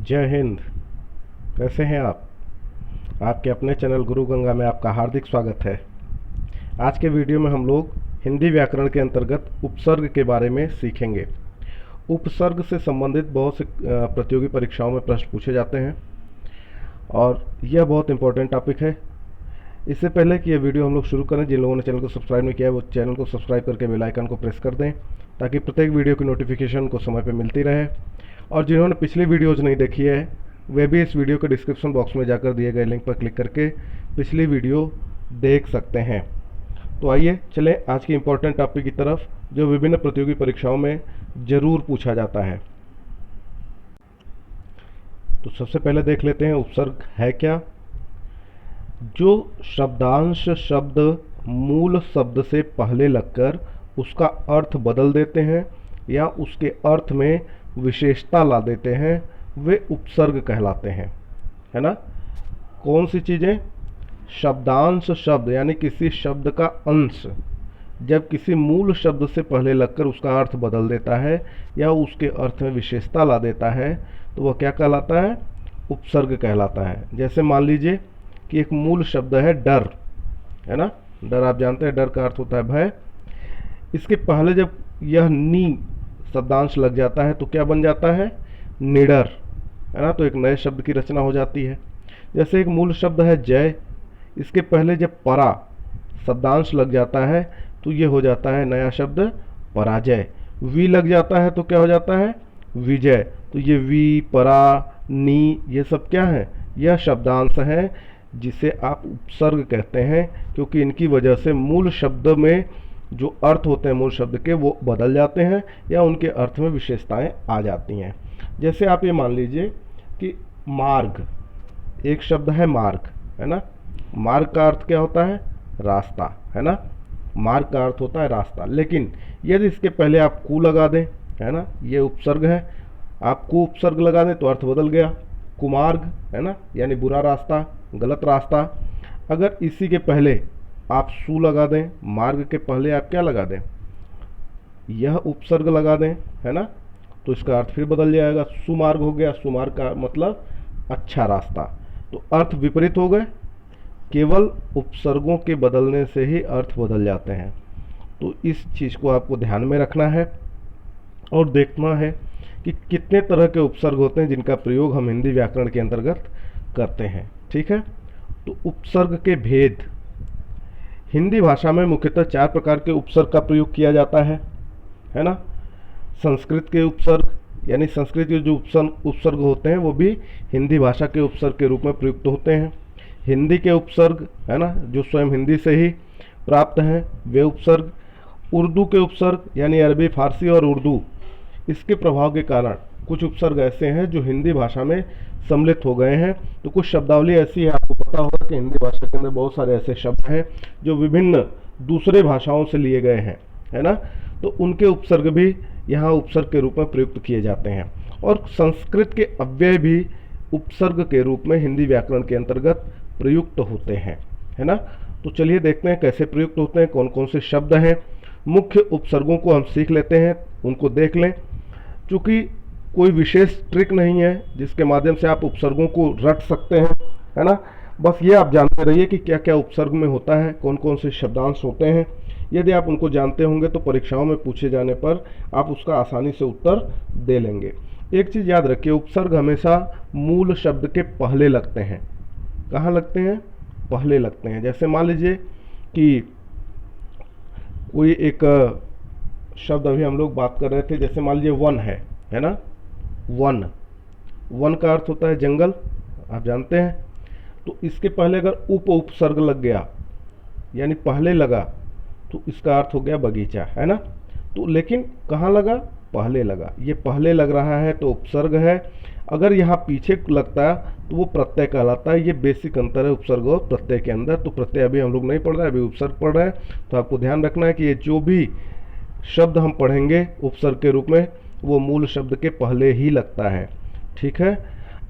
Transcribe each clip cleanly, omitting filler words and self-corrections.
जय हिंद। कैसे हैं आप? आपके अपने चैनल गुरु गंगा में आपका हार्दिक स्वागत है। आज के वीडियो में हम लोग हिंदी व्याकरण के अंतर्गत उपसर्ग के बारे में सीखेंगे। उपसर्ग से संबंधित बहुत से प्रतियोगी परीक्षाओं में प्रश्न पूछे जाते हैं और यह बहुत इंपॉर्टेंट टॉपिक है। इससे पहले कि यह वीडियो हम लोग शुरू करें, जिन लोगों ने चैनल को सब्सक्राइब नहीं किया है वो चैनल को सब्सक्राइब करके बेल आइकन को प्रेस कर दें ताकि प्रत्येक वीडियो की नोटिफिकेशन को समय पर मिलती रहे। और जिन्होंने पिछली वीडियोज़ नहीं देखी है वे भी इस वीडियो के डिस्क्रिप्शन बॉक्स में जाकर दिए गए लिंक पर क्लिक करके पिछली वीडियो देख सकते हैं। तो आइए चलें आज की इम्पोर्टेंट टॉपिक की तरफ, जो विभिन्न प्रतियोगी परीक्षाओं में ज़रूर पूछा जाता है। तो सबसे पहले देख लेते हैं उपसर्ग है क्या। जो शब्दांश शब्द मूल शब्द से पहले लगकर उसका अर्थ बदल देते हैं या उसके अर्थ में विशेषता ला देते हैं वे उपसर्ग कहलाते हैं, है ना। कौन सी चीज़ें? शब्दांश शब्द यानी किसी शब्द का अंश जब किसी मूल शब्द से पहले लगकर उसका अर्थ बदल देता है या उसके अर्थ में विशेषता ला देता है तो वह क्या कहलाता है? उपसर्ग कहलाता है। जैसे मान लीजिए कि एक मूल शब्द है डर, है ना। डर आप जानते हैं, डर का अर्थ होता है भय। इसके पहले जब यह नी शब्दांश लग जाता है तो क्या बन जाता है? निडर, है ना। तो एक नए शब्द की रचना हो जाती है। जैसे एक मूल शब्द है जय, इसके पहले जब परा शब्दांश लग जाता है तो ये हो जाता है नया शब्द पराजय। वी लग जाता है तो क्या हो जाता है? विजय। तो ये वी, परा, नी ये सब क्या है? यह शब्दांश हैं जिसे आप उपसर्ग कहते हैं, क्योंकि इनकी वजह से मूल शब्द में जो अर्थ होते हैं मूल शब्द के वो बदल जाते हैं या उनके अर्थ में विशेषताएं आ जाती हैं। जैसे आप ये मान लीजिए कि मार्ग, एक शब्द है मार्ग, है ना। मार्ग का अर्थ क्या होता है? रास्ता, है ना। मार्ग का अर्थ होता है रास्ता। लेकिन यदि इसके पहले आप कु लगा दें, है ना, ये उपसर्ग है, आप कु उपसर्ग लगा दें तो अर्थ बदल गया। कुमार्ग, है ना, यानी बुरा रास्ता, गलत रास्ता। अगर इसी के पहले आप सु लगा दें, मार्ग के पहले आप क्या लगा दें? यह उपसर्ग लगा दें, है ना, तो इसका अर्थ फिर बदल जाएगा। सुमार्ग हो गया, सुमार्ग का मतलब अच्छा रास्ता। तो अर्थ विपरीत हो गए। केवल उपसर्गों के बदलने से ही अर्थ बदल जाते हैं। तो इस चीज़ को आपको ध्यान में रखना है और देखना है कि कितने तरह के उपसर्ग होते हैं जिनका प्रयोग हम हिंदी व्याकरण के अंतर्गत करते हैं। ठीक है। तो उपसर्ग के भेद। हिंदी भाषा में मुख्यतः 4 प्रकार के उपसर्ग का प्रयोग किया जाता है ना। संस्कृत के उपसर्ग यानी संस्कृत के जो उपसर्ग होते हैं वो भी हिंदी भाषा के उपसर्ग के रूप में प्रयुक्त होते हैं। हिंदी के उपसर्ग, है ना, जो स्वयं हिंदी से ही प्राप्त हैं वे उपसर्ग। उर्दू के उपसर्ग यानी अरबी, फारसी और उर्दू, इसके प्रभाव के कारण कुछ उपसर्ग ऐसे हैं जो हिंदी भाषा में सम्मिलित हो गए हैं। तो कुछ शब्दावली ऐसी है, आपको पता होगा कि हिंदी भाषा के अंदर बहुत सारे ऐसे शब्द हैं जो विभिन्न दूसरे भाषाओं से लिए गए हैं, है ना। तो उनके उपसर्ग भी यहाँ उपसर्ग के रूप में प्रयुक्त किए जाते हैं। और संस्कृत के अव्यय भी उपसर्ग के रूप में हिंदी व्याकरण के अंतर्गत प्रयुक्त होते हैं, है ना। तो चलिए देखते हैं कैसे प्रयुक्त होते हैं, कौन कौन से शब्द हैं। मुख्य उपसर्गों को हम सीख लेते हैं, उनको देख लें। चूँकि कोई विशेष ट्रिक नहीं है जिसके माध्यम से आप उपसर्गों को रट सकते हैं, है ना। बस ये आप जानते रहिए कि क्या क्या उपसर्ग में होता है, कौन कौन से शब्दांश होते हैं। यदि आप उनको जानते होंगे तो परीक्षाओं में पूछे जाने पर आप उसका आसानी से उत्तर दे लेंगे। एक चीज़ याद रखिए, उपसर्ग हमेशा मूल शब्द के पहले लगते हैं। कहाँ लगते हैं? पहले लगते हैं। जैसे मान लीजिए कि कोई एक शब्द अभी हम लोग बात कर रहे थे, जैसे मान लीजिए वन है ना। वन, वन का अर्थ होता है जंगल, आप जानते हैं। तो इसके पहले अगर उपसर्ग लग गया यानी पहले लगा तो इसका अर्थ हो गया बगीचा, है ना। तो लेकिन कहाँ लगा? पहले लगा। ये पहले लग रहा है तो उपसर्ग है। अगर यहाँ पीछे लगता है तो वो प्रत्यय कहलाता है। ये बेसिक अंतर है उपसर्ग और प्रत्यय के अंदर। तो प्रत्यय अभी हम लोग नहीं पढ़ रहे हैं, अभी उपसर्ग पढ़ रहे हैं। तो आपको ध्यान रखना है कि ये जो भी शब्द हम पढ़ेंगे उपसर्ग के रूप में वो मूल शब्द के पहले ही लगता है। ठीक है।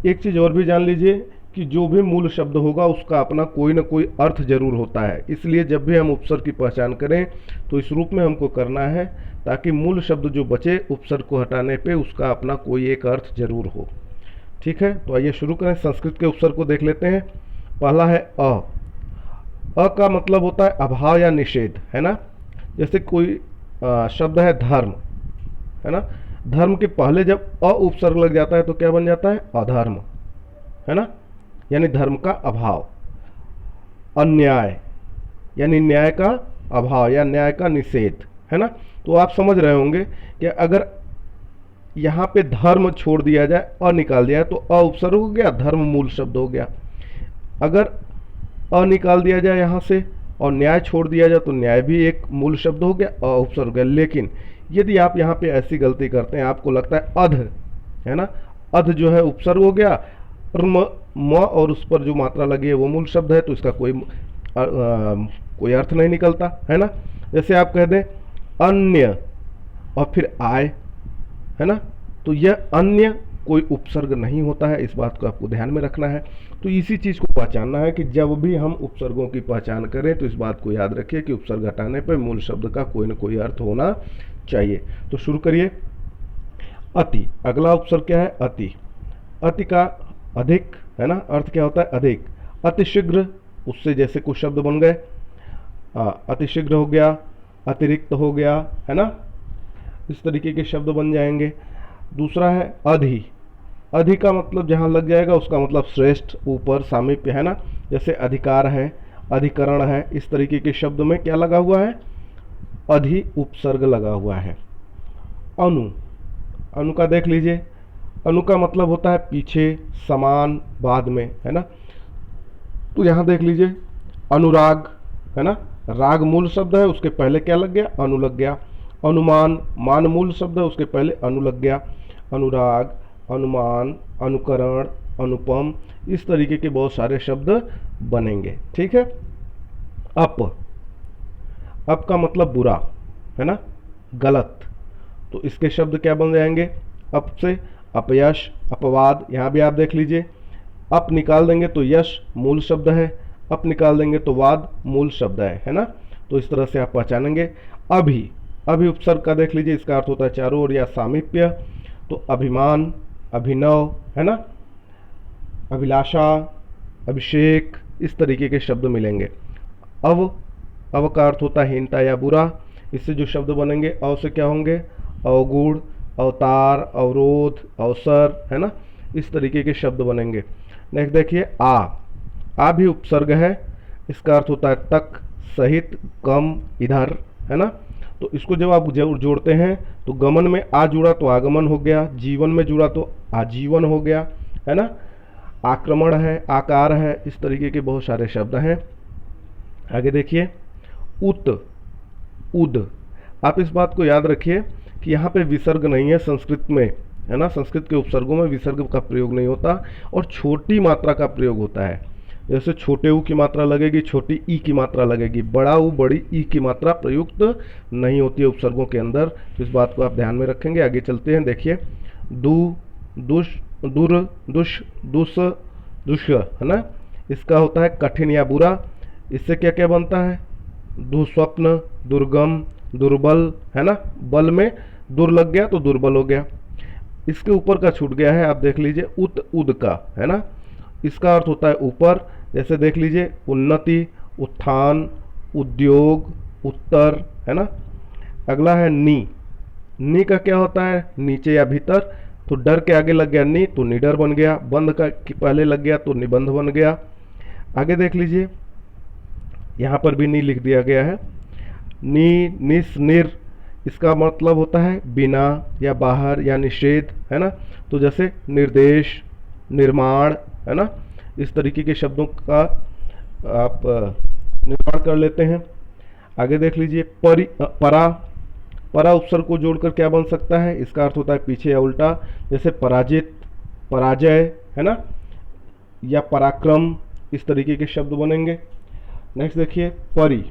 एक चीज़ और भी जान लीजिए कि जो भी मूल शब्द होगा उसका अपना कोई ना कोई अर्थ जरूर होता है। इसलिए जब भी हम उपसर्ग की पहचान करें तो इस रूप में हमको करना है ताकि मूल शब्द जो बचे उपसर्ग को हटाने पे उसका अपना कोई एक अर्थ जरूर हो। ठीक है, तो आइए शुरू करें। संस्कृत के उपसर्ग को देख लेते हैं। पहला है अ। अ का मतलब होता है अभाव या निषेध, है ना। जैसे कोई शब्द है धर्म, है ना। धर्म के पहले जब अ उपसर्ग लग जाता है तो क्या बन जाता है, अधर्म, है ना, यानी धर्म का अभाव। अन्याय यानी न्याय का अभाव या न्याय का निषेध, है ना। तो आप समझ रहे होंगे कि अगर यहाँ पे धर्म छोड़ दिया जाए, अ निकाल दिया जाए, तो अ उपसर्ग हो गया, धर्म मूल शब्द हो गया। अगर अ निकाल दिया जाए यहाँ से और न्याय छोड़ दिया जाए तो न्याय भी एक मूल शब्द हो गया, अ उपसर्ग हो गया। लेकिन यदि आप यहाँ पे ऐसी गलती करते हैं, आपको लगता है अध, है ना, अध जो है उपसर्ग हो गया, और म और उस पर जो मात्रा लगी है वो मूल शब्द है, तो इसका कोई अर्थ नहीं निकलता, है ना। जैसे आप कह दें अन्य और फिर आय, है ना, तो यह अन्य कोई उपसर्ग नहीं होता है, इस बात को आपको ध्यान में रखना है। तो इसी चीज़ को पहचानना है कि जब भी हम उपसर्गों की पहचान करें तो इस बात को याद रखिए कि उपसर्ग हटाने पर मूल शब्द का कोई न कोई अर्थ होना चाहिए। तो शुरू करिए। अति, अगला उपसर्ग क्या है, अति। अति का अधिक, है ना, अर्थ क्या होता है, अधिक। अतिशीघ्र, उससे जैसे कुछ शब्द बन गए, अतिशीघ्र हो गया, अतिरिक्त हो गया, है ना, इस तरीके के शब्द बन जाएंगे। दूसरा है अधि। अधि का मतलब जहाँ लग जाएगा उसका मतलब श्रेष्ठ, ऊपर, सामीप्य, है ना। जैसे अधिकार है, अधिकरण है, इस तरीके के शब्द में क्या लगा हुआ है, अधि उपसर्ग लगा हुआ है। अनु, अनु का देख लीजिए। अनु का मतलब होता है पीछे, समान, बाद में, है ना। तो यहाँ देख लीजिए अनुराग, है ना, राग मूल शब्द है, उसके पहले क्या लग गया, अनु लग गया। अनुमान, मान मूल शब्द है, उसके पहले अनु लग गया। अनुराग, अनुमान, अनुकरण, अनुपम, इस तरीके के बहुत सारे शब्द बनेंगे, ठीक है। अप, अप का मतलब बुरा, है ना, गलत, तो इसके शब्द क्या बन जाएंगे, अप से अपयश, अपवाद। यहाँ भी आप देख लीजिए, अप निकाल देंगे तो यश मूल शब्द है, अप निकाल देंगे तो वाद मूल शब्द है ना। तो इस तरह से आप पहचानेंगे। अभी, अभी उपसर्ग का देख लीजिए, इसका अर्थ होता है चारों ओर या सामीप्य। तो अभिमान, अभिनव, है ना, अभिलाषा, अभिषेक, इस तरीके के शब्द मिलेंगे। अव, अव का अर्थ होता है हीनता या बुरा, इससे जो शब्द बनेंगे अव से क्या होंगे, अवगुण, अवतार, अवरोध, अवसर, है ना, इस तरीके के शब्द बनेंगे। नेक्स्ट देखिए आ भी उपसर्ग है, इसका अर्थ होता है तक, सहित, कम, इधर, है ना। तो इसको जब आप जोड़ते हैं तो गमन में आ जुड़ा तो आगमन हो गया, जीवन में जुड़ा तो आजीवन हो गया, है ना। आक्रमण है, आकार है, इस तरीके के बहुत सारे शब्द हैं। आगे देखिए उत, उद। आप इस बात को याद रखिए कि यहाँ पे विसर्ग नहीं है संस्कृत में, है ना। संस्कृत के उपसर्गों में विसर्ग का प्रयोग नहीं होता और छोटी मात्रा का प्रयोग होता है। जैसे छोटे ऊ की मात्रा लगेगी, छोटी ई की मात्रा लगेगी, बड़ा ऊ, बड़ी ई की मात्रा प्रयुक्त नहीं होती है उपसर्गों के अंदर। इस बात को आप ध्यान में रखेंगे। आगे चलते हैं, देखिए दु, दुष, दुर, दुष, दुस, दुष्, है ना, इसका होता है कठिन या बुरा। इससे क्या क्या बनता है, दुस्वप्न, दुर्गम, दुर्बल, है ना, बल में दुर लग गया तो दुर्बल हो गया। इसके ऊपर का छूट गया है, आप देख लीजिए उत, उद का, है ना, इसका अर्थ होता है ऊपर। जैसे देख लीजिए उन्नति, उत्थान, उद्योग, उत्तर, है ना। अगला है नी, नी का क्या होता है, नीचे या भीतर। तो डर के आगे लग गया नी तो निडर बन गया, बंद का पहले लग गया तो निबंध बन गया। आगे देख लीजिए यहाँ पर भी नी लिख दिया गया है, नी, निस, निर, इसका मतलब होता है बिना या बाहर या निषेध, है ना। तो जैसे निर्देश, निर्माण, है ना, इस तरीके के शब्दों का आप निर्माण कर लेते हैं। आगे देख लीजिए परा, परा उपसर्ग को जोड़कर क्या बन सकता है, इसका अर्थ होता है पीछे या उल्टा। जैसे पराजित, पराजय, है ना, या पराक्रम, इस तरीके के शब्द बनेंगे। नेक्स्ट देखिए परि,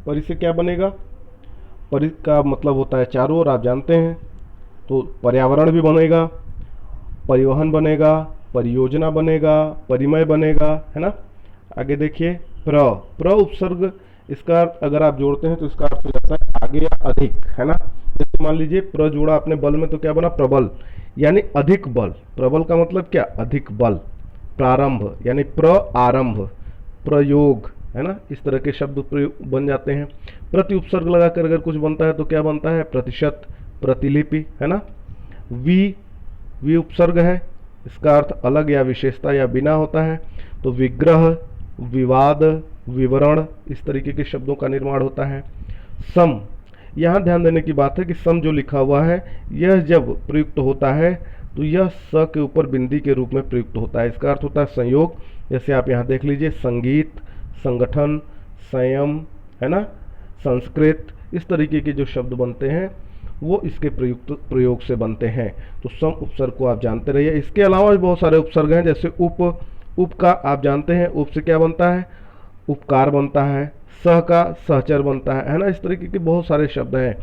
परि से क्या बनेगा, परि का मतलब होता है चारों ओर, आप जानते हैं। तो पर्यावरण भी बनेगा, परिवहन बनेगा, परियोजना बनेगा, परिमय बनेगा, है ना। आगे देखिए प्र उपसर्ग, इसका अर्थ अगर आप जोड़ते हैं तो इसका अर्थ हो जाता है आगे या अधिक, है ना। जैसे मान लीजिए प्र जोड़ा आपने बल में तो क्या बना, प्रबल, यानी अधिक बल। प्रबल का मतलब क्या, अधिक बल। प्रारंभ यानी प्र आरंभ, प्रयोग, है ना, इस तरह के शब्द प्रयोग बन जाते हैं। प्रति उपसर्ग लगाकर अगर कुछ बनता है तो क्या बनता है, प्रतिशत, प्रतिलिपि, है ना। वी, वी उपसर्ग है, इसका अर्थ अलग या विशेषता या बिना होता है। तो विग्रह, विवाद, विवरण, इस तरीके के शब्दों का निर्माण होता है। सम, यहाँ ध्यान देने की बात है कि सम जो लिखा हुआ है यह जब प्रयुक्त होता है तो यह स के ऊपर बिंदी के रूप में प्रयुक्त होता है। इसका अर्थ होता है संयोग। जैसे आप यहाँ देख लीजिए, संगीत, संगठन, संयम, है ना, संस्कृत, इस तरीके के जो शब्द बनते हैं वो इसके प्रयोग से बनते हैं। तो सम उपसर्ग को आप जानते रहिए। इसके अलावा भी बहुत सारे उपसर्ग हैं, जैसे उप का आप जानते हैं, उप से क्या बनता है, उपकार बनता है। सह का सहचर बनता है ना। इस तरीके के बहुत सारे शब्द हैं,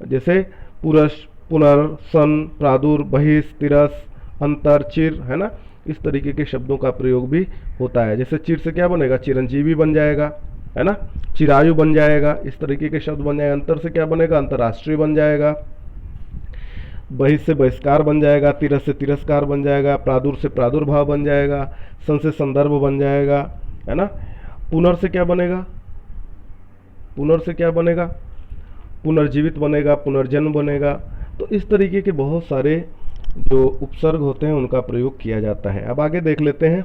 जैसे पुरश, पुनर, सन, प्रादुर, बहिष, तिरस, अंतर, चिर, है ना। इस तरीके के शब्दों का प्रयोग भी होता है। जैसे चिर से क्या बनेगा, चिरंजीवी बन जाएगा, है ना, चिरायु बन जाएगा, इस तरीके के शब्द बन जाएगा। अंतर से क्या बनेगा, अंतर्राष्ट्रीय बन जाएगा। बहिष से बहिष्कार बन जाएगा, तिरस से तिरस्कार बन जाएगा, प्रादुर से प्रादुर्भाव बन जाएगा, सन से संदर्भ बन जाएगा, है ना। पुनर से क्या बनेगा, पुनर से क्या बनेगा, पुनर्जीवित बनेगा, पुनर्जन्म बनेगा। तो इस तरीके के बहुत सारे जो उपसर्ग होते हैं उनका प्रयोग किया जाता है। अब आगे देख लेते हैं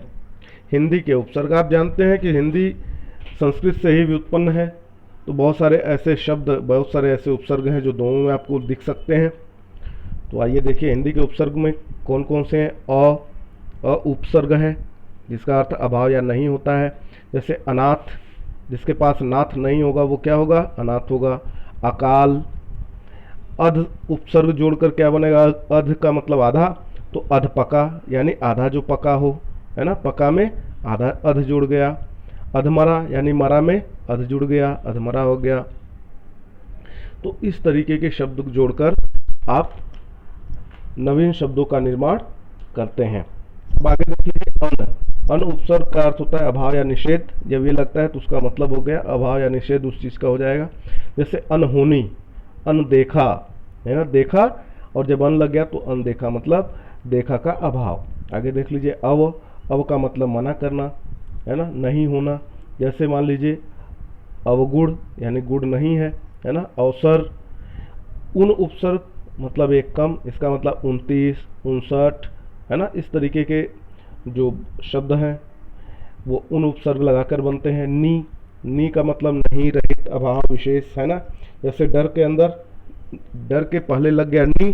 हिंदी के उपसर्ग। आप जानते हैं कि हिंदी संस्कृत से ही व्युत्पन्न है, तो बहुत सारे ऐसे शब्द, बहुत सारे ऐसे उपसर्ग हैं जो दोनों में आपको दिख सकते हैं। तो आइए देखिए हिंदी के उपसर्ग में कौन कौन से हैं। अ उपसर्ग है, जिसका अर्थ अभाव या नहीं होता है। जैसे अनाथ, जिसके पास नाथ नहीं होगा वो क्या होगा, अनाथ होगा। अकाल, अध उपसर्ग जोड़कर क्या बनेगा, अध का मतलब आधा, तो अधपका यानी आधा जो पका हो, है ना, पका में आधा अध जुड़ गया। अधमरा यानी मरा में अध जुड़ गया, अधमरा हो गया। तो इस तरीके के शब्द जोड़कर आप नवीन शब्दों का निर्माण करते हैं। अब आगे देख लीजिए अन। अन उपसर्ग का अर्थ होता है अभाव या निषेध। जब ये लगता है तो उसका मतलब हो गया अभाव या निषेध उस चीज़ का हो जाएगा। जैसे अनहोनी, अनदेखा, है ना, देखा, और जब अन लग गया तो अनदेखा मतलब देखा का अभाव। आगे देख लीजिए अव का मतलब मना करना, है ना, नहीं होना। जैसे मान लीजिए अवगुण यानी गुड़ नहीं है ना। अवसर, उन उपसर्ग मतलब एक कम, इसका मतलब 29, 59, है ना। इस तरीके के जो शब्द हैं वो उन उपसर्ग लगाकर बनते हैं। नी का मतलब नहीं, रहित, अभाव, विशेष, है ना। जैसे डर के अंदर, डर के पहले लग गया नी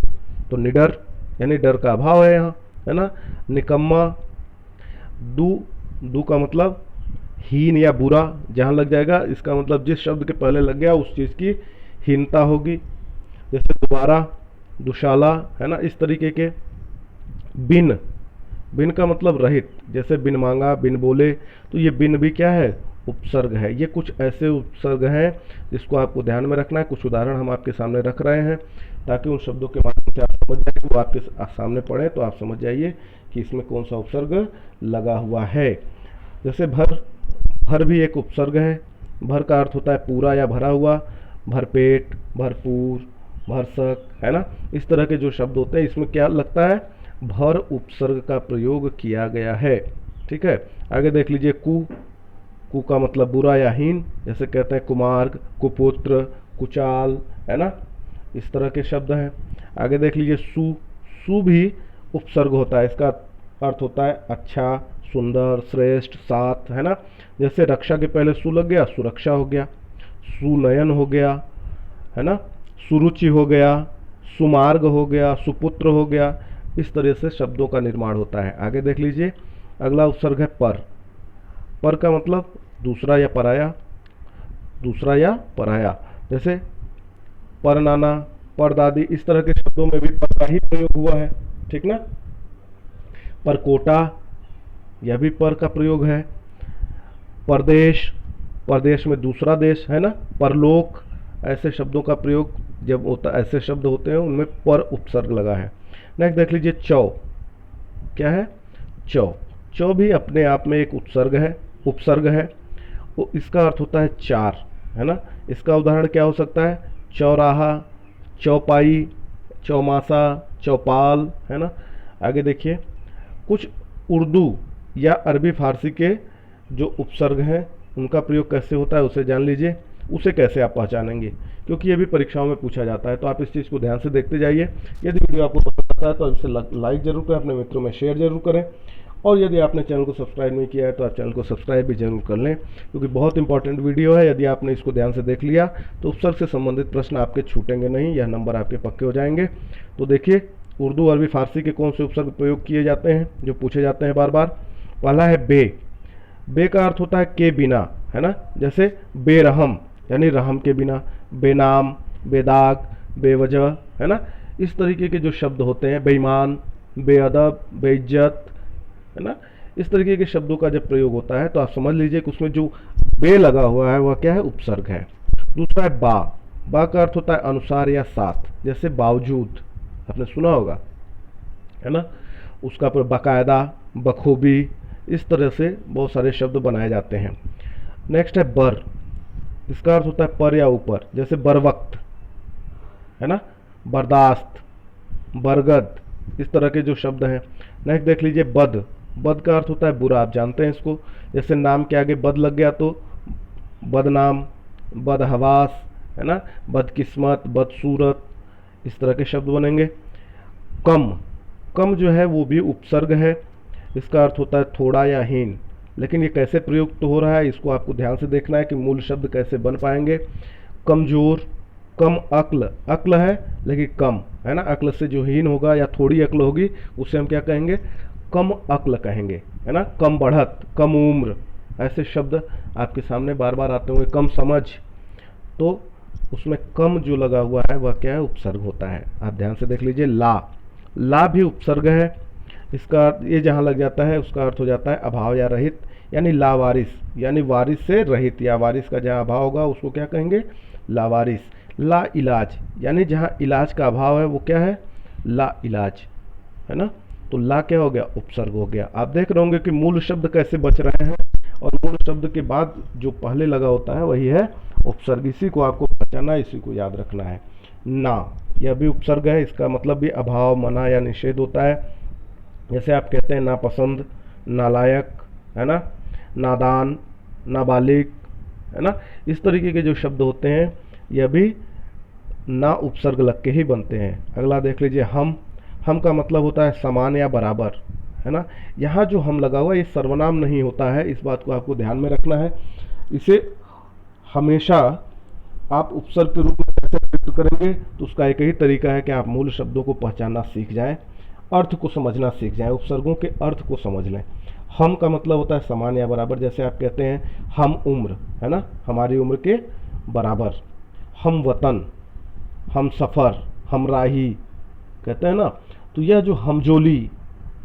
तो निडर यानी डर का अभाव है यहाँ, है ना। निकम्मा, दू का मतलब हीन या बुरा, जहाँ लग जाएगा इसका मतलब जिस शब्द के पहले लग गया उस चीज़ की हीनता होगी। जैसे दोबारा, दुशाला, है ना, इस तरीके के। बिन, बिन का मतलब रहित, जैसे बिन मांगा, बिन बोले, तो ये बिन भी क्या है, उपसर्ग है। ये कुछ ऐसे उपसर्ग हैं जिसको आपको ध्यान में रखना है। कुछ उदाहरण हम आपके सामने रख रहे हैं ताकि उन शब्दों के माध्यम से आप समझ जाए, वो आपके सामने पढ़े तो आप समझ जाइए कि इसमें कौन सा उपसर्ग लगा हुआ है। जैसे भर, भर भी एक उपसर्ग है। भर का अर्थ होता है पूरा या भरा हुआ। भरपेट, भरपूर, भरसक, है ना। इस तरह के जो शब्द होते हैं इसमें क्या लगता है, भर उपसर्ग का प्रयोग किया गया है। ठीक है, आगे देख लीजिए कु का मतलब बुरा या हीन, जैसे कहते हैं कुमार्ग, कुपुत्र, कुचाल, है ना, इस तरह के शब्द हैं। आगे देख लीजिए सु भी उपसर्ग होता है। इसका अर्थ होता है अच्छा, सुंदर, श्रेष्ठ, साथ, है ना। जैसे रक्षा के पहले सु लग गया, सुरक्षा हो गया। सुनयन हो गया, है ना, सुरुचि हो गया, सुमार्ग हो गया, सुपुत्र हो गया। इस तरह से शब्दों का निर्माण होता है। आगे देख लीजिए अगला उपसर्ग है पर। पर का मतलब दूसरा या पराया, दूसरा या पराया। जैसे पर नाना, पर दादी, इस तरह के शब्दों में भी पर का ही प्रयोग हुआ है। ठीक ना। पर कोटा, यह भी पर का प्रयोग है। परदेश, परदेश में दूसरा देश, है ना। परलोक, ऐसे शब्दों का प्रयोग जब होता, ऐसे शब्द होते हैं उनमें पर उपसर्ग लगा है। नेक्स्ट देख लीजिए चौ। क्या है, चौ। चौ भी अपने आप में एक उपसर्ग है। वो इसका अर्थ होता है चार, है ना। इसका उदाहरण क्या हो सकता है, चौराहा, चौपाई, चौमासा, चौपाल, है ना। आगे देखिए, कुछ उर्दू या अरबी फारसी के जो उपसर्ग हैं उनका प्रयोग कैसे होता है उसे जान लीजिए। उसे कैसे आप पहचानेंगे, क्योंकि ये भी परीक्षाओं में पूछा जाता है, तो आप इस चीज़ को ध्यान से देखते जाइए। यदि वीडियो आपको पसंद आता है तो इसे लाइक जरूर करें, अपने मित्रों में शेयर जरूर करें, और यदि आपने चैनल को सब्सक्राइब नहीं किया है तो आप चैनल को सब्सक्राइब भी जरूर कर लें, क्योंकि बहुत इंपॉर्टेंट वीडियो है। यदि आपने इसको ध्यान से देख लिया तो उपसर्ग से संबंधित प्रश्न आपके छूटेंगे नहीं, यह नंबर आपके पक्के हो जाएंगे। तो देखिए, उर्दू अरबी फारसी के कौन से उपसर्ग प्रयोग किए जाते हैं जो पूछे जाते हैं बार बार। पहला है बे। बे का अर्थ होता है के बिना, है ना। जैसे बेरहम यानी रहम के बिना, बेनाम, बेदाग, बेवजह, है ना। इस तरीके के जो शब्द होते हैं, बेईमान, बेअदब, बेइज्जत, है ना, इस तरीके के शब्दों का जब प्रयोग होता है तो आप समझ लीजिए कि उसमें जो बे लगा हुआ है वह क्या है, उपसर्ग है। दूसरा है बा। बा का अर्थ होता है अनुसार या साथ, जैसे बावजूद, आपने सुना होगा, है ना। उसका पर बाकायदा, बखूबी, इस तरह से बहुत सारे शब्द बनाए जाते हैं। नेक्स्ट है बर। इसका अर्थ होता है पर या ऊपर, जैसे बरवक्त, है ना, बर्दाश्त, बरगद, इस तरह के जो शब्द हैं। नेक्स्ट देख लीजिए बद। बद का अर्थ होता है बुरा, आप जानते हैं इसको, जैसे नाम के आगे बद लग गया तो बदनाम, बदहवास, है ना, बदकिस्मत, बदसूरत, इस तरह के शब्द बनेंगे। कम। कम जो है वो भी उपसर्ग है, इसका अर्थ होता है थोड़ा या हीन, लेकिन ये कैसे प्रयुक्त हो रहा है इसको आपको ध्यान से देखना है कि मूल शब्द कैसे बन पाएंगे। कमजोर, कम अक्ल, अक्ल है लेकिन कम, है ना, अक्ल से जो हीन होगा या थोड़ी अक्ल होगी उसे हम क्या कहेंगे, कम अक्ल कहेंगे, है ना। कम बढ़त, कम उम्र, ऐसे शब्द आपके सामने बार बार आते होंगे। कम समझ, तो उसमें कम जो लगा हुआ है वह क्या है, उपसर्ग होता है, आप ध्यान से देख लीजिए। ला। ला भी उपसर्ग है, इसका ये जहाँ लग जाता है उसका अर्थ हो जाता है अभाव या रहित, यानी लावारिस, यानी वारिस से रहित, या वारिस का जहाँ अभाव होगा उसको क्या कहेंगे, लावारिस। ला इलाज, यानी जहाँ इलाज का अभाव है वो क्या है, ला इलाज, है ना। तो ला क्या हो गया, उपसर्ग हो गया। आप देख रहे होंगे कि मूल शब्द कैसे बच रहे हैं, और मूल शब्द के बाद जो पहले लगा होता है वही है उपसर्ग। इसी को आपको पहचानना है, इसी को याद रखना है। ना, यह भी उपसर्ग है, इसका मतलब भी अभाव, मना या निषेध होता है। जैसे आप कहते हैं नापसंद, नालायक, है ना, नादान, नाबालिग, है ना, इस तरीके के जो शब्द होते हैं यह भी ना उपसर्ग लग के ही बनते हैं। अगला देख लीजिए हम। हम का मतलब होता है समान या बराबर, है ना। यहाँ जो हम लगा हुआ है ये सर्वनाम नहीं होता है, इस बात को आपको ध्यान में रखना है। इसे हमेशा आप उपसर्ग के रूप में कैसे प्रयुक्त करेंगे, तो उसका एक ही तरीका है कि आप मूल शब्दों को पहचानना सीख जाएं, अर्थ को समझना सीख जाएं, उपसर्गों के अर्थ को समझ लें। हम का मतलब होता है समान या बराबर, जैसे आप कहते हैं हम उम्र, है ना, हमारी उम्र के बराबर। हम वतन, हम सफ़र, हम राही, कहते हैं ना। तो यह जो हमजोली,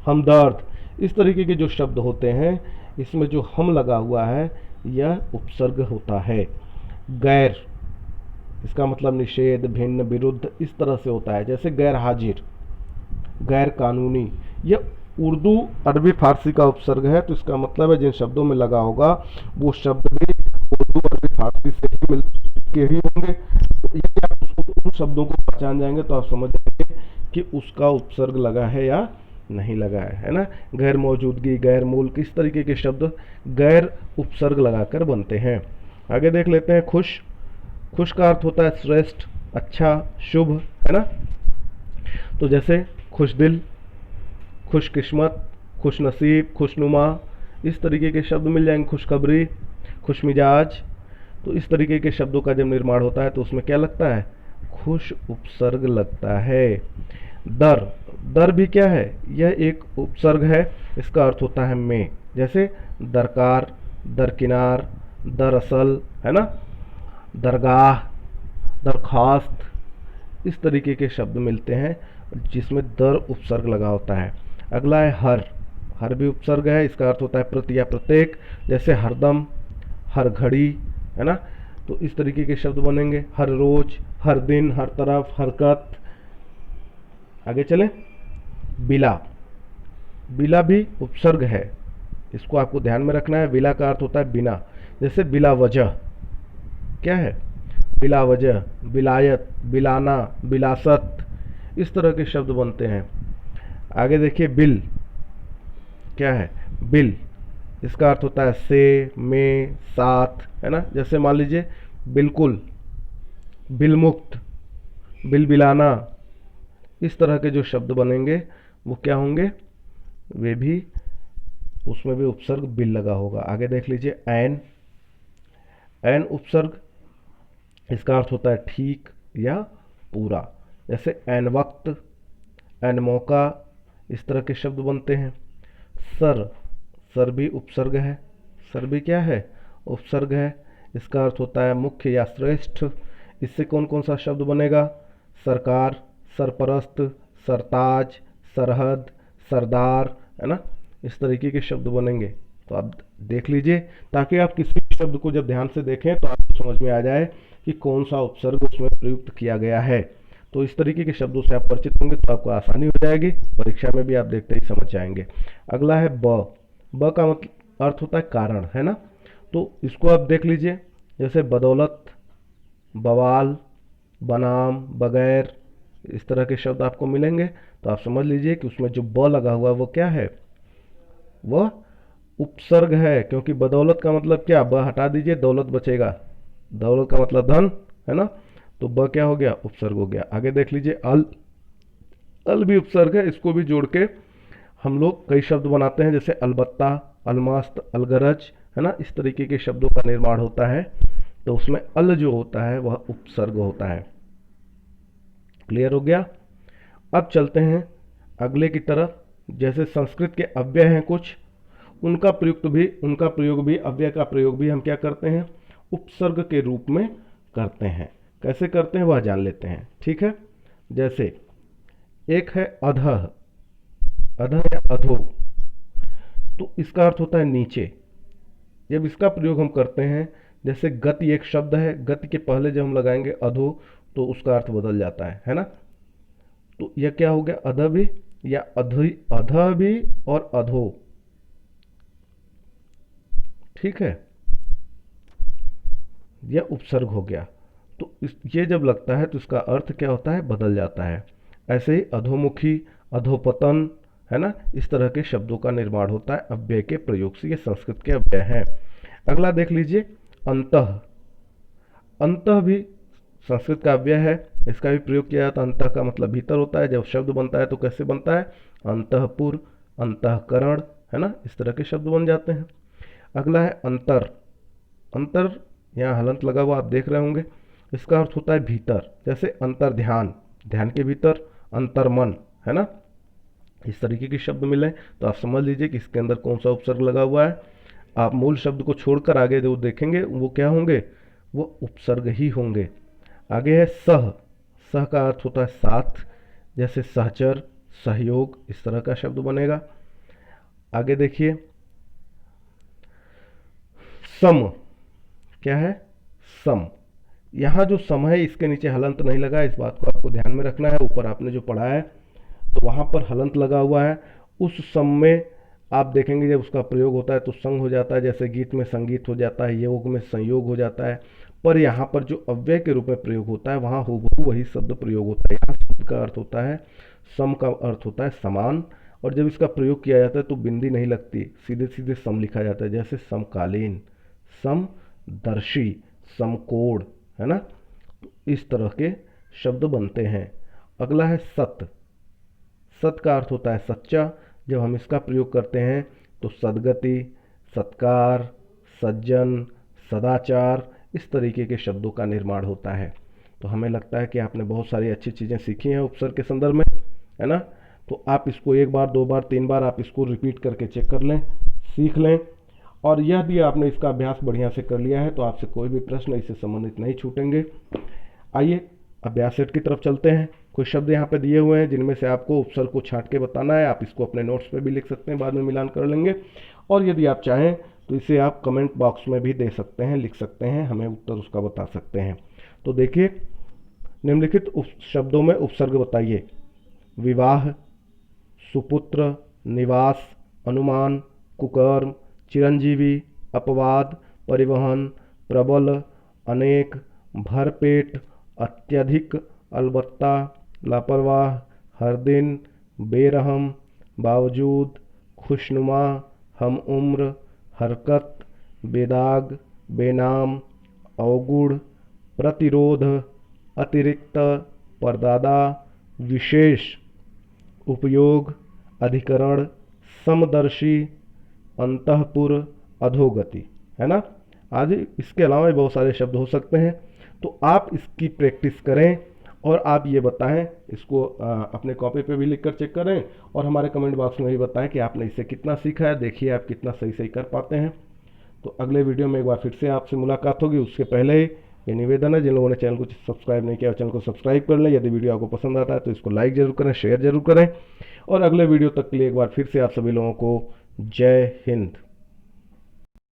हमदर्द, इस तरीके के जो शब्द होते हैं इसमें जो हम लगा हुआ है यह उपसर्ग होता है। गैर, इसका मतलब निषेध, भिन्न, विरुद्ध, इस तरह से होता है। जैसे गैर हाजिर, गैर कानूनी, यह उर्दू अरबी फारसी का उपसर्ग है, तो इसका मतलब है जिन शब्दों में लगा होगा वो शब्द भी उर्दू अरबी फारसी से ही मिल के ही होंगे। तो यदि आप उन शब्दों को पहचान जाएंगे तो आप समझ जाएंगे कि उसका उपसर्ग लगा है या नहीं लगा है ना। गैर मौजूदगी, गैर मूल, किस तरीके के शब्द गैर उपसर्ग लगाकर बनते हैं। आगे देख लेते हैं खुश। खुश का अर्थ होता है श्रेष्ठ, अच्छा, शुभ, है ना। तो जैसे खुश दिल, खुशकिस्मत, खुश नसीब, खुशनुमा, इस तरीके के शब्द मिल जाएंगे। खुशखबरी, खुश मिजाज, तो इस तरीके के शब्दों का जब निर्माण होता है तो उसमें क्या लगता है, खुश उपसर्ग लगता है। दर। दर भी क्या है, यह एक उपसर्ग है, इसका अर्थ होता है में, जैसे दरकार, दरकिनार, दरअसल, है ना, दरगाह, दरख्वास्त, इस तरीके के शब्द मिलते हैं जिसमें दर उपसर्ग लगा होता है। अगला है हर। हर भी उपसर्ग है, इसका अर्थ होता है प्रति या प्रत्येक, जैसे हरदम, हर घड़ी, है ना। तो इस तरीके के शब्द बनेंगे। हर रोज, हर दिन, हर तरफ, हरकत। आगे चलें। बिला। बिला भी उपसर्ग है, इसको आपको ध्यान में रखना है। बिला का अर्थ होता है बिना, जैसे बिला वजह, क्या है, बिला वजह, बिलायत, बिलाना, बिलासत, इस तरह के शब्द बनते हैं। आगे देखिए बिल, क्या है बिल, इसका अर्थ होता है से, में, साथ, है ना। जैसे मान लीजिए बिल्कुल, बिल मुक्त, बिल बिलाना, इस तरह के जो शब्द बनेंगे वो क्या होंगे, वे भी, उसमें भी उपसर्ग बिल लगा होगा। आगे देख लीजिए ऐन, ऐन उपसर्ग, इसका अर्थ होता है ठीक या पूरा। जैसे ऐन वक्त, ऐन मौका, इस तरह के शब्द बनते हैं। सर, सर भी उपसर्ग है, सर भी क्या है, उपसर्ग है। इसका अर्थ होता है मुख्य या श्रेष्ठ। इससे कौन कौन सा शब्द बनेगा, सरकार, सरपरस्त, सरताज, सरहद, सरदार, है ना। इस तरीके के शब्द बनेंगे। तो आप देख लीजिए, ताकि आप किसी भी शब्द को जब ध्यान से देखें तो आपको समझ में आ जाए कि कौन सा उपसर्ग उसमें प्रयुक्त किया गया है। तो इस तरीके के शब्दों से आप परिचित होंगे तो आपको आसानी हो जाएगी, परीक्षा में भी आप देखते ही समझ जाएंगे। अगला है ब, ब का मतलब अर्थ होता है कारण, है ना। तो इसको आप देख लीजिए, जैसे बदौलत, बवाल, बनाम, बगैर, इस तरह के शब्द आपको मिलेंगे। तो आप समझ लीजिए कि उसमें जो ब लगा हुआ है वो क्या है, वह उपसर्ग है। क्योंकि बदौलत का मतलब क्या, ब हटा दीजिए, दौलत बचेगा, दौलत का मतलब धन, है ना। तो ब क्या हो गया, उपसर्ग हो गया। आगे देख लीजिए अल, अल भी उपसर्ग है। इसको भी जोड़ के हम लोग कई शब्द बनाते हैं, जैसे अलबत्ता, अलमस्त, अलगरज, है ना। इस तरीके के शब्दों का निर्माण होता है। तो उसमें अल जो होता है वह उपसर्ग होता है। क्लियर हो गया। अब चलते हैं अगले की तरफ। जैसे संस्कृत के अव्यय हैं कुछ, उनका प्रयोग भी, अव्यय का प्रयोग भी हम क्या करते हैं, उपसर्ग के रूप में करते हैं। कैसे करते हैं वह जान लेते हैं, ठीक है। जैसे एक है अधः, अधः या अधो, तो इसका अर्थ होता है नीचे। जब इसका प्रयोग हम करते हैं, जैसे गति एक शब्द है, गति के पहले जब हम लगाएंगे अधो तो उसका अर्थ बदल जाता है ना। तो यह क्या हो गया, अधः भी या अधः, अधः भी और अधो, ठीक है, यह उपसर्ग हो गया। तो ये जब लगता है तो इसका अर्थ क्या होता है, बदल जाता है। ऐसे ही अधोमुखी, अधोपतन, है ना, इस तरह के शब्दों का निर्माण होता है अव्यय के प्रयोग से। ये संस्कृत के अव्यय हैं। अगला देख लीजिए अंतः, अंतः भी संस्कृत का अव्यय है। इसका भी प्रयोग किया जाता है। अंतः का मतलब भीतर होता है। जब शब्द बनता है तो कैसे बनता है, अंतःपुर, अंतःकरण, है ना, इस तरह के शब्द बन जाते हैं। अगला है अंतर, अंतर, यहाँ हलंत लगा हुआ आप देख रहे होंगे। इसका अर्थ होता है भीतर। जैसे अंतर ध्यान, ध्यान के भीतर, अंतर मन, है ना। इस तरीके के शब्द मिले तो आप समझ लीजिए कि इसके अंदर कौन सा उपसर्ग लगा हुआ है। आप मूल शब्द को छोड़कर आगे जो देखेंगे वो क्या होंगे, वो उपसर्ग ही होंगे। आगे है सह, सह का अर्थ होता है साथ। जैसे सहचर, सहयोग, इस तरह का शब्द बनेगा। आगे देखिए सम, क्या है, सम। यहाँ जो सम है इसके नीचे हलंत नहीं लगा, इस बात को आपको ध्यान में रखना है। ऊपर आपने जो पढ़ा है तो वहाँ पर हलंत लगा हुआ है। उस सम में आप देखेंगे जब उसका प्रयोग होता है तो संग हो जाता है। जैसे गीत में संगीत हो जाता है, योग में संयोग हो जाता है। पर यहाँ पर जो अव्यय के रूप में प्रयोग होता है वहाँ हूबहू वही शब्द प्रयोग होता है। यहाँ शब्द का अर्थ होता है, सम का अर्थ होता है समान। और जब इसका प्रयोग किया जाता है तो बिंदी नहीं लगती, सीधे सीधे सम लिखा जाता है। जैसे समकालीन, समदर्शी, समकोण, है ना। तो इस तरह के शब्द बनते हैं। अगला है सत, सत का अर्थ होता है सच्चा। जब हम इसका प्रयोग करते हैं तो सद्गति, सत्कार, सज्जन, सदाचार, इस तरीके के शब्दों का निर्माण होता है। तो हमें लगता है कि आपने बहुत सारी अच्छी चीज़ें सीखी हैं उपसर्ग के संदर्भ में, है ना। तो आप इसको एक बार, दो बार, तीन बार आप इसको रिपीट करके चेक कर लें, सीख लें। और यदि आपने इसका अभ्यास बढ़िया से कर लिया है तो आपसे कोई भी प्रश्न इससे संबंधित नहीं छूटेंगे। आइए अभ्यास सेट की तरफ चलते हैं। कुछ शब्द यहाँ पे दिए हुए हैं जिनमें से आपको उपसर्ग को छांट के बताना है। आप इसको अपने नोट्स पे भी लिख सकते हैं, बाद में मिलान कर लेंगे। और यदि आप चाहें तो इसे आप कमेंट बॉक्स में भी दे सकते हैं, लिख सकते हैं, हमें उत्तर उसका बता सकते हैं। तो देखिए निम्नलिखित शब्दों में उपसर्ग बताइए। विवाह, सुपुत्र, निवास, अनुमान, कुकर्म, चिरंजीवी, अपवाद, परिवहन, प्रबल, अनेक, भरपेट, अत्यधिक, अलबत्ता, लापरवाह, हर दिन, बेरहम, बावजूद, खुशनुमा, हम उम्र, हरकत, बेदाग, बेनाम, अवगुण, प्रतिरोध, अतिरिक्त, परदादा, विशेष, उपयोग, अधिकरण, समदर्शी, अंतःपुर, अधोगति, है ना। आज इसके अलावा भी बहुत सारे शब्द हो सकते हैं, तो आप इसकी प्रैक्टिस करें और आप ये बताएं, इसको अपने कॉपी पे भी लिख कर चेक करें और हमारे कमेंट बॉक्स में भी बताएं कि आपने इससे कितना सीखा है। देखिए आप कितना सही सही कर पाते हैं। तो अगले वीडियो में एक बार फिर से आपसे मुलाकात होगी। उसके पहले ये निवेदन है, जिन लोगों ने चैनल को सब्सक्राइब नहीं किया चैनल को सब्सक्राइब कर लें। यदि वीडियो आपको पसंद आता है तो इसको लाइक जरूर करें, शेयर जरूर करें। और अगले वीडियो तक के लिए एक बार फिर से आप सभी लोगों को जय हिंद।